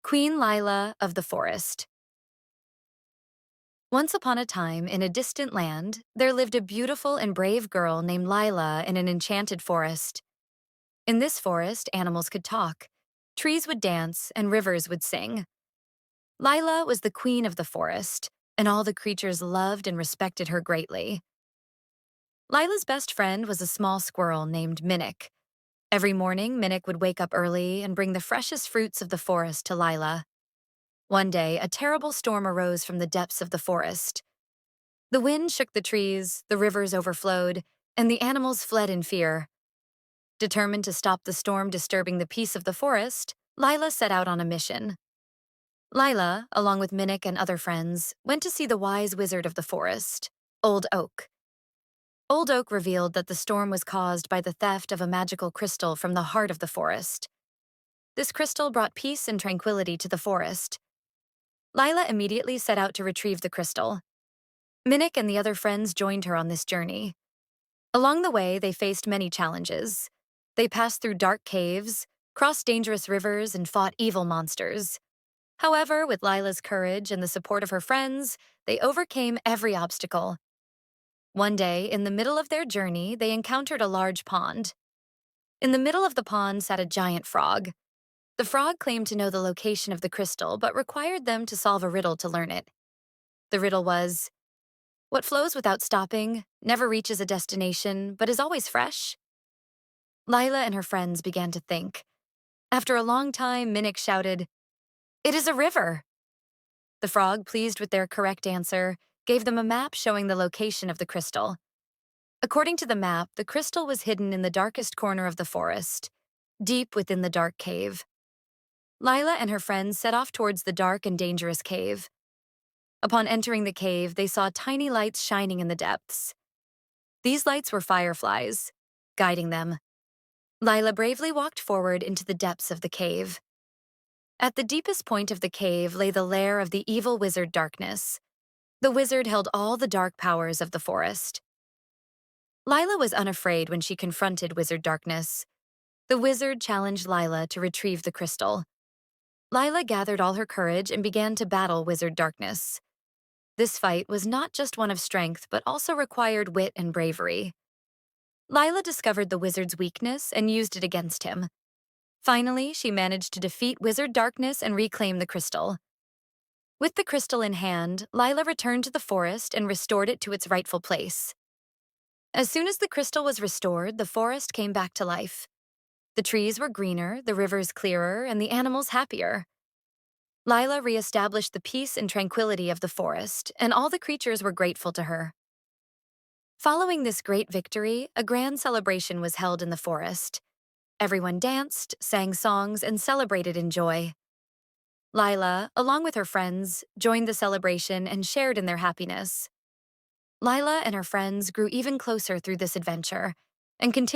Queen Lila of the Forest. Once upon a time, in a distant land, there lived a beautiful and brave girl named Lila in an enchanted forest. In this forest, animals could talk, trees would dance, and rivers would sing. Lila was the queen of the forest, and all the creatures loved and respected her greatly. Lila's best friend was a small squirrel named Minnick. Every morning, Minnick would wake up early and bring the freshest fruits of the forest to Lila. One day, a terrible storm arose from the depths of the forest. The wind shook the trees, the rivers overflowed, and the animals fled in fear. Determined to stop the storm disturbing the peace of the forest, Lila set out on a mission. Lila, along with Minnick and other friends, went to see the wise wizard of the forest, Old Oak. Old Oak revealed that the storm was caused by the theft of a magical crystal from the heart of the forest. This crystal brought peace and tranquility to the forest. Lila immediately set out to retrieve the crystal. Minnick and the other friends joined her on this journey. Along the way, they faced many challenges. They passed through dark caves, crossed dangerous rivers, and fought evil monsters. However, with Lila's courage and the support of her friends, they overcame every obstacle. One day, in the middle of their journey, they encountered a large pond. In the middle of the pond sat a giant frog. The frog claimed to know the location of the crystal, but required them to solve a riddle to learn it. The riddle was, what flows without stopping, never reaches a destination, but is always fresh? Lila and her friends began to think. After a long time, Minnick shouted, "It is a river!" The frog, pleased with their correct answer, gave them a map showing the location of the crystal. According to the map, the crystal was hidden in the darkest corner of the forest, deep within the dark cave. Lila and her friends set off towards the dark and dangerous cave. Upon entering the cave, they saw tiny lights shining in the depths. These lights were fireflies, guiding them. Lila bravely walked forward into the depths of the cave. At the deepest point of the cave lay the lair of the evil wizard Darkness. The wizard held all the dark powers of the forest. Lila was unafraid when she confronted Wizard Darkness. The wizard challenged Lila to retrieve the crystal. Lila gathered all her courage and began to battle Wizard Darkness. This fight was not just one of strength, but also required wit and bravery. Lila discovered the wizard's weakness and used it against him. Finally, she managed to defeat Wizard Darkness and reclaim the crystal. With the crystal in hand, Lila returned to the forest and restored it to its rightful place. As soon as the crystal was restored, the forest came back to life. The trees were greener, the rivers clearer, and the animals happier. Lila reestablished the peace and tranquility of the forest, and all the creatures were grateful to her. Following this great victory, a grand celebration was held in the forest. Everyone danced, sang songs, and celebrated in joy. Lila, along with her friends, joined the celebration and shared in their happiness. Lila and her friends grew even closer through this adventure and continued